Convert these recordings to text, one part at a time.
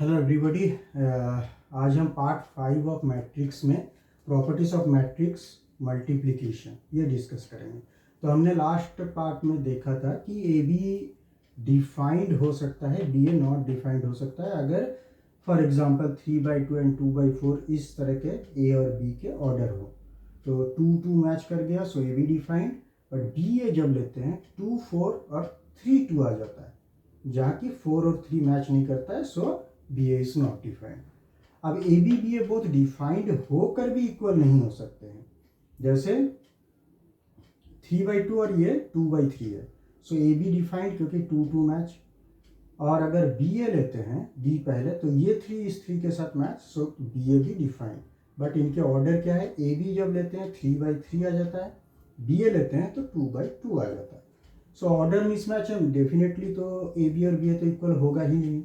Hello everybody. आज हम part 5 of matrix में प्रॉपर्टीज ऑफ मैट्रिक्स मल्टीप्लिकेशन ये डिस्कस करेंगे। तो हमने लास्ट पार्ट में देखा था कि ए बी डिफाइंड हो सकता है, बी ए नॉट डिफाइंड हो सकता है अगर फॉर एग्जांपल 3/2 एंड 2/4 इस तरह के ए और बी के ऑर्डर हो। तो 2 मैच कर गया so A B defined, but B A जब लेते हैं 2 4 और 3 2 आ जाता है, जहाँ की 4 और 3 मैच नहीं करता है, so B A is not defined. अब A B B A both defined होकर भी इक्वल नहीं हो सकते हैं। जैसे 3/2 और ये 2/3 है, सो ए बी डिफाइंड क्योंकि 2 2 मैच। और अगर बी ए लेते हैं बी पहले, तो ये 3 इस 3 के साथ मैच, सो बी ए भी डिफाइंड। बट इनके ऑर्डर क्या है, ए बी जब लेते हैं 3/3 आ जाता है, बी ए लेते हैं तो 2/2 आ जाता है। सो ऑर्डर मिसमैच है डेफिनेटली, तो ए बी और बी ए तो इक्वल होगा ही नहीं।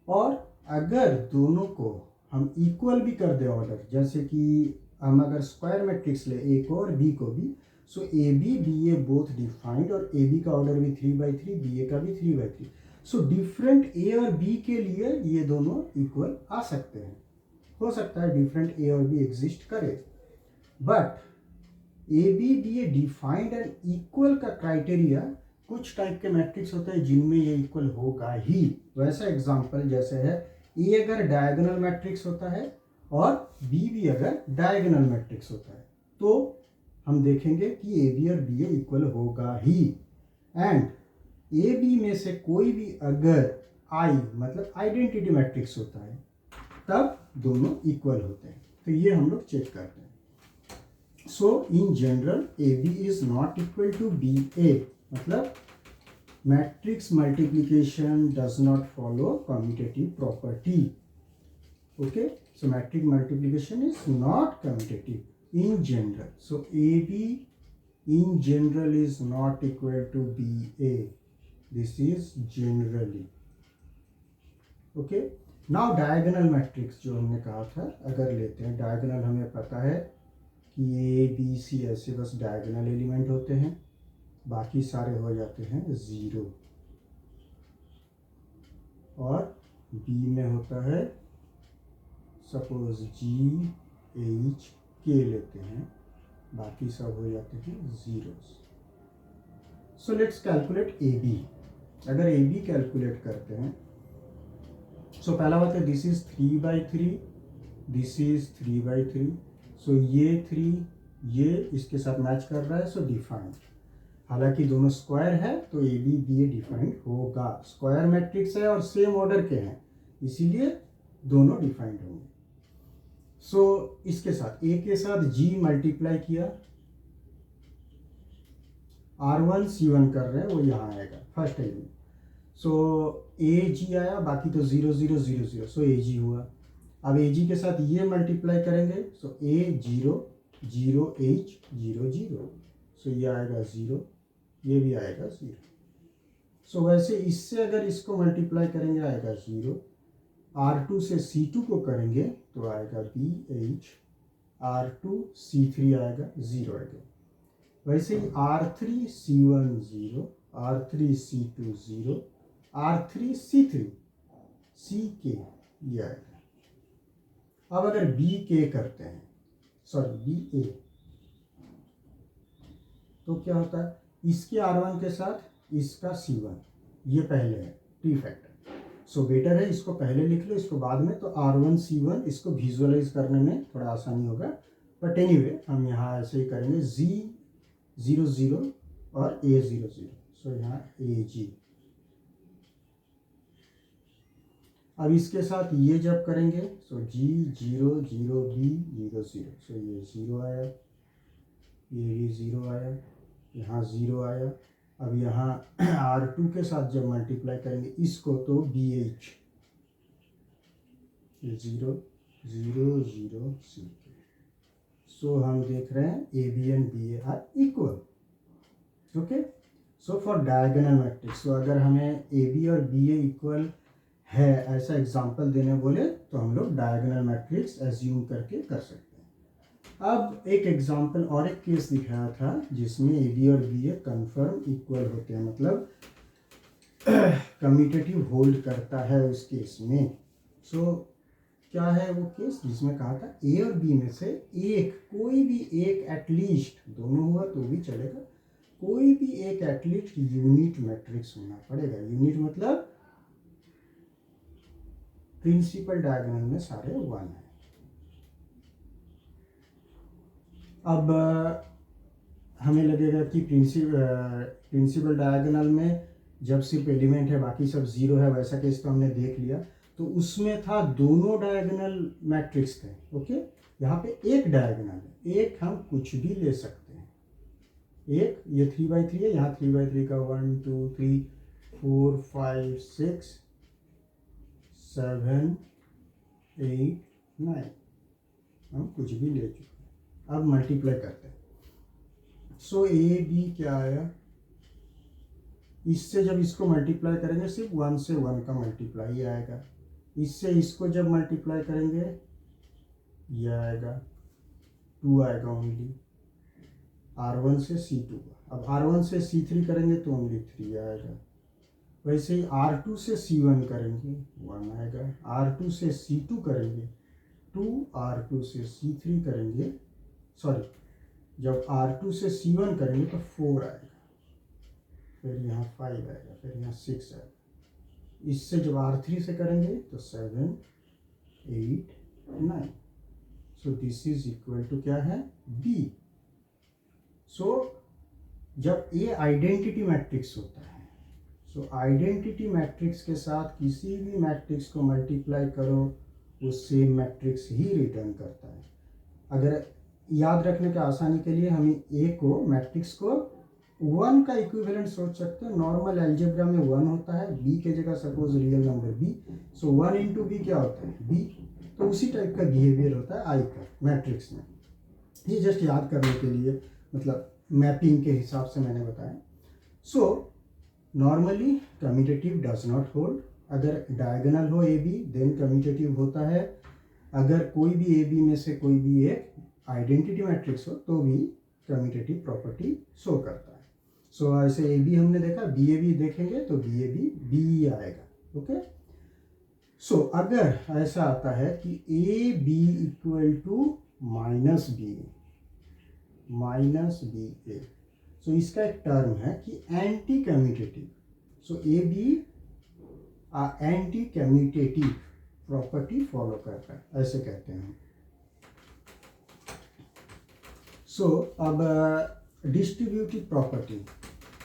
और अगर दोनों को हम इक्वल भी कर दे ऑर्डर, जैसे कि हम अगर स्क्वायर मैट्रिक्स ले ए को और बी को भी, so A B B A both defined, और ए बी का ऑर्डर भी 3/3, बी ए का भी 3/3। सो डिफरेंट ए और बी के लिए ये दोनों इक्वल आ सकते हैं। हो सकता है डिफरेंट ए और बी एग्जिस्ट करे, but A B B A defined and equal का क्राइटेरिया कुछ टाइप के मैट्रिक्स होते हैं जिनमें ये इक्वल होगा ही। वैसा एग्जांपल जैसे है ए अगर डायगोनल मैट्रिक्स होता है और बी भी अगर डायगोनल मैट्रिक्स होता है, तो हम देखेंगे कि ए बी और बी ए इक्वल होगा ही। एंड ए बी में से कोई भी अगर आई मतलब आइडेंटिटी मैट्रिक्स होता है, तब दोनों इक्वल होते हैं। तो ये हम लोग चेक करते हैं। So in general A B is not equal to B A, मतलब matrix multiplication does not follow commutative property. Okay, so matrix multiplication is not commutative in general. So A B in general is not equal to BA. This is generally. Okay. Now diagonal matrix जो हमने कहा था, अगर लेते हैं diagonal, हमें पता है कि A B C ऐसे बस diagonal एलिमेंट होते हैं, बाकी सारे हो जाते हैं 0। और B में होता है सपोज G H K लेते हैं, बाकी सब हो जाते हैं zeros. So let's calculate A B. अगर ए बी कैलकुलेट करते हैं, सो पहला बात है दिस इज 3/3, दिस इज 3/3। सो ये 3 ये इसके साथ मैच कर रहा है, सो डिफाइंड। हालांकि दोनों स्क्वायर है तो A B B A defined होगा। स्क्वायर मैट्रिक्स है और सेम ऑर्डर के हैं, इसीलिए दोनों डिफाइंड होंगे। सो इसके साथ ए के साथ जी मल्टीप्लाई किया, R1 C1 कर रहे हैं, वो यहाँ आएगा फर्स्ट एलिमेंट। सो ए जी आया, बाकी तो 0 0 0 0, सो ए जी हुआ। अब ए जी के साथ ये मल्टीप्लाई करेंगे, सो ए 0 0 H 0 0, सो ये आएगा 0, ये भी आएगा 0। सो वैसे इससे अगर इसको मल्टीप्लाई करेंगे आएगा 0, R2 से C2 को करेंगे तो आएगा BH, R2 C3 आएगा 0 आएगा। वैसे ही R3 C1 0, R3 C2 0, R3 C3 CK ये आएगा। अब अगर BK करते हैं, सॉरी BA, तो क्या होता है, इसके R1 के साथ इसका C1 ये पहले है प्री फैक्टर, सो बेटर है इसको पहले लिख लो, इसको बाद में। तो R1 C1 इसको विजुअलाइज करने में थोड़ा आसानी होगा, बट एनीवे हम यहाँ ऐसे ही करेंगे G 0 0 और A 0 0, सो यहाँ AG। अब इसके साथ ये जब करेंगे, सो G 0 0 B 0 0, सो ये 0 आया, ये भी 0 आया, यहाँ 0 आया। अब यहाँ R2 के साथ जब मल्टीप्लाई करेंगे इसको, तो BH 0 0 0 C। सो हम देख रहे हैं A B and B A are equal. Okay, so for diagonal matrix, so अगर हमें ए बी और बी ए इक्वल है ऐसा एग्जांपल देने बोले, तो हम लोग डायगोनल मैट्रिक्स एज्यूम करके कर सकते हैं। अब एक एग्जांपल और एक केस दिखाया था जिसमें ए बी और बी ए कन्फर्म इक्वल होते हैं, मतलब कम्यूटेटिव होल्ड करता है उस केस में। सो क्या है वो केस जिसमें कहा था ए और बी में से एक, कोई भी एक एटलीस्ट, दोनों हुआ तो भी चलेगा, कोई भी एक एटलीस्ट यूनिट मैट्रिक्स होना पड़ेगा। यूनिट मतलब प्रिंसिपल डायगोनल में सारे 1 है। अब हमें लगेगा कि प्रिंसिपल डायगोनल में जब सिर्फ एलिमेंट है बाकी सब 0 है, वैसा केस तो हमने देख लिया। तो उसमें था दोनों डायगोनल मैट्रिक्स थे। ओके, यहाँ पे एक डायगोनल है, एक हम कुछ भी ले सकते हैं। एक ये 3×3 है, यहाँ 3×3 का 1 2 3 4 5 6 7 8 9, हम कुछ भी ले चुके हैं। अब मल्टीप्लाई करते हैं। सो ए बी क्या आया, इससे जब इसको मल्टीप्लाई करेंगे सिर्फ 1 से 1 का मल्टीप्लाई आएगा। इससे इसको जब मल्टीप्लाई करेंगे ये आएगा 2 आएगा ओनली। R1 से C2, अब R1 से C3 करेंगे तो ओनली 3 आएगा। वैसे ही R2 से C1 करेंगे 1 आएगा। R2 से C2 करेंगे 2, R2 से C3 करेंगे, सॉरी जब R2 से C1 करेंगे तो 4 आएगा, फिर यहाँ 5 आएगा, फिर यहाँ 6 आएगा। इससे जब R3 से करेंगे तो 7 8 9। So this is equal to क्या है, B। सो जब A आइडेंटिटी मैट्रिक्स होता है, सो आइडेंटिटी मैट्रिक्स के साथ किसी भी मैट्रिक्स को मल्टीप्लाई करो वो सेम मैट्रिक्स ही रिटर्न करता है। अगर याद रखने के आसानी के लिए हम ए को, मैट्रिक्स को 1 का इक्विवेलेंट सोच सकते हैं। नॉर्मल अलजेब्रा में 1 होता है, बी के जगह सपोज रियल नंबर बी, सो 1 इंटू बी क्या होता है, बी। तो उसी टाइप का बिहेवियर होता है आई का मैट्रिक्स में। ये जस्ट याद करने के लिए, मतलब मैपिंग के हिसाब से मैंने बताया। So normally commutative does not hold. अगर डायगोनल हो ए बी देन कम्यूटेटिव होता है। अगर कोई भी ए बी में से कोई भी एक आइडेंटिटी मैट्रिक्स हो तो भी कम्यूटेटिव प्रॉपर्टी शो करता है। सो ऐसे ए बी हमने देखा, बी ए बी देखेंगे तो बी ए बी बी आएगा। ओके, सो अगर ऐसा आता है कि A B equal to minus B A, so इसका एक टर्म है कि anti commutative. So A B anti commutative property follow करता है, ऐसे कहते हैं। सो अब डिस्ट्रीब्यूटिव प्रॉपर्टी,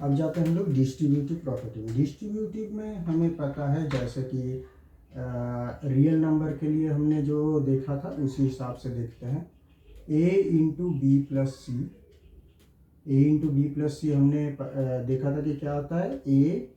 अब जाते हैं हम लोग डिस्ट्रीब्यूटिव प्रॉपर्टी में। डिस्ट्रीब्यूटिव में हमें पता है जैसे कि रियल नंबर के लिए हमने जो देखा था उसी हिसाब से देखते हैं। a into B plus C, A into B plus C हमने देखा था कि क्या होता है, ए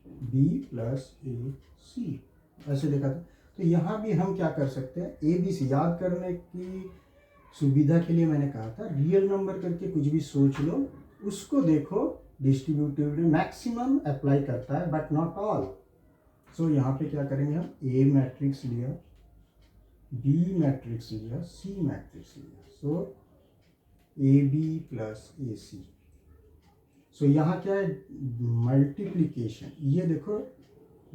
बी प्लस ए सी, ऐसे देखा था। तो यहाँ भी हम क्या कर सकते हैं, ए बी सी याद करने की सुविधा के लिए मैंने कहा था रियल नंबर करके कुछ भी सोच लो, उसको देखो डिस्ट्रीब्यूटिव में मैक्सिमम अप्लाई करता है बट नॉट ऑल। सो यहाँ पे क्या करेंगे हम, ए मैट्रिक्स लिया, बी मैट्रिक्स लिया, सी मैट्रिक्स लिया, सो ए बी प्लस ए सी। सो यहाँ क्या है, मल्टीप्लीकेशन, ये देखो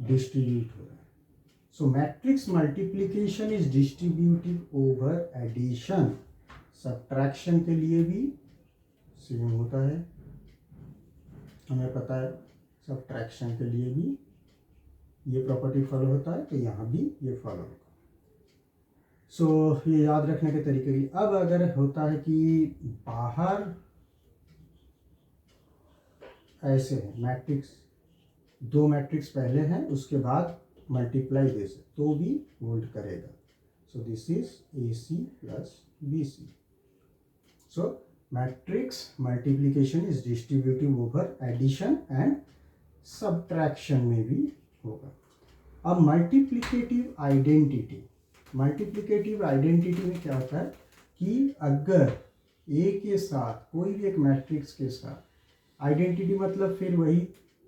डिस्ट्रीब्यूट हो रहा है। So matrix multiplication is distributive over addition. Subtraction के लिए भी सेम होता है, हमें पता है सब्ट्रैक्शन के लिए भी ये प्रॉपर्टी फॉलो होता है, तो यहाँ भी ये फॉलो होगा। सो ये याद रखने के तरीके लिए। अब अगर होता है कि बाहर ऐसे है मैट्रिक्स, दो मैट्रिक्स पहले हैं उसके बाद मल्टीप्लाई दे से तो भी होल्ड करेगा। So this is A C plus B C. So matrix multiplication is distributive over addition and subtraction में भी होगा। अब मल्टीप्लिकेटिव आइडेंटिटी, मल्टीप्लिकेटिव आइडेंटिटी में क्या होता है कि अगर ए के साथ कोई भी एक मैट्रिक्स के साथ, आइडेंटिटी मतलब फिर वही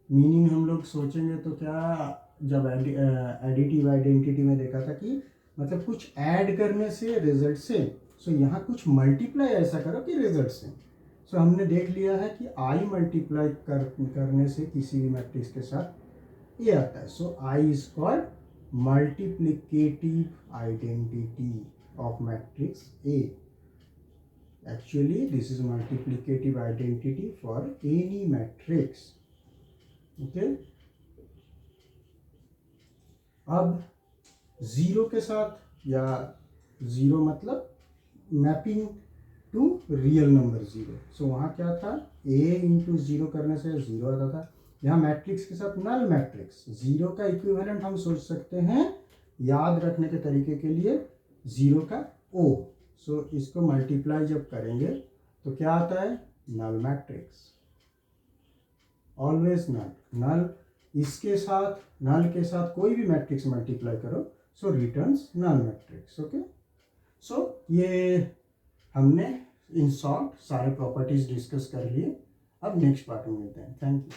मीनिंग हम लोग सोचेंगे तो क्या, जब एडिटिव आइडेंटिटी में देखा था कि मतलब कुछ ऐड करने से रिजल्ट सेम। सो यहाँ कुछ मल्टीप्लाई ऐसा करो कि रिजल्ट सेम। सो हमने देख लिया है कि आई मल्टीप्लाई करने से किसी भी मैट्रिक्स के साथ ए आता है. So I is called multiplicative identity of matrix A. Actually, this is multiplicative identity for any matrix. Okay. अब जीरो के साथ, या जीरो मतलब mapping to real number zero. So वहाँ क्या था, ए इंटू जीरो करने से जीरो आता था. यहाँ मैट्रिक्स के साथ नल मैट्रिक्स, जीरो का इक्विवेलेंट हम सोच सकते हैं याद रखने के तरीके के लिए जीरो का ओ. सो इसको मल्टीप्लाई जब करेंगे तो क्या आता है, नल मैट्रिक्स. ऑलवेज नल. नल इसके साथ, नल के साथ कोई भी मैट्रिक्स मल्टीप्लाई करो सो रिटर्न्स नल मैट्रिक्स. ओके. सो ये हमने इन शॉर्ट सारे प्रॉपर्टीज डिस्कस कर लिए. अब नेक्स्ट पार्ट में मिलते हैं. Thank you.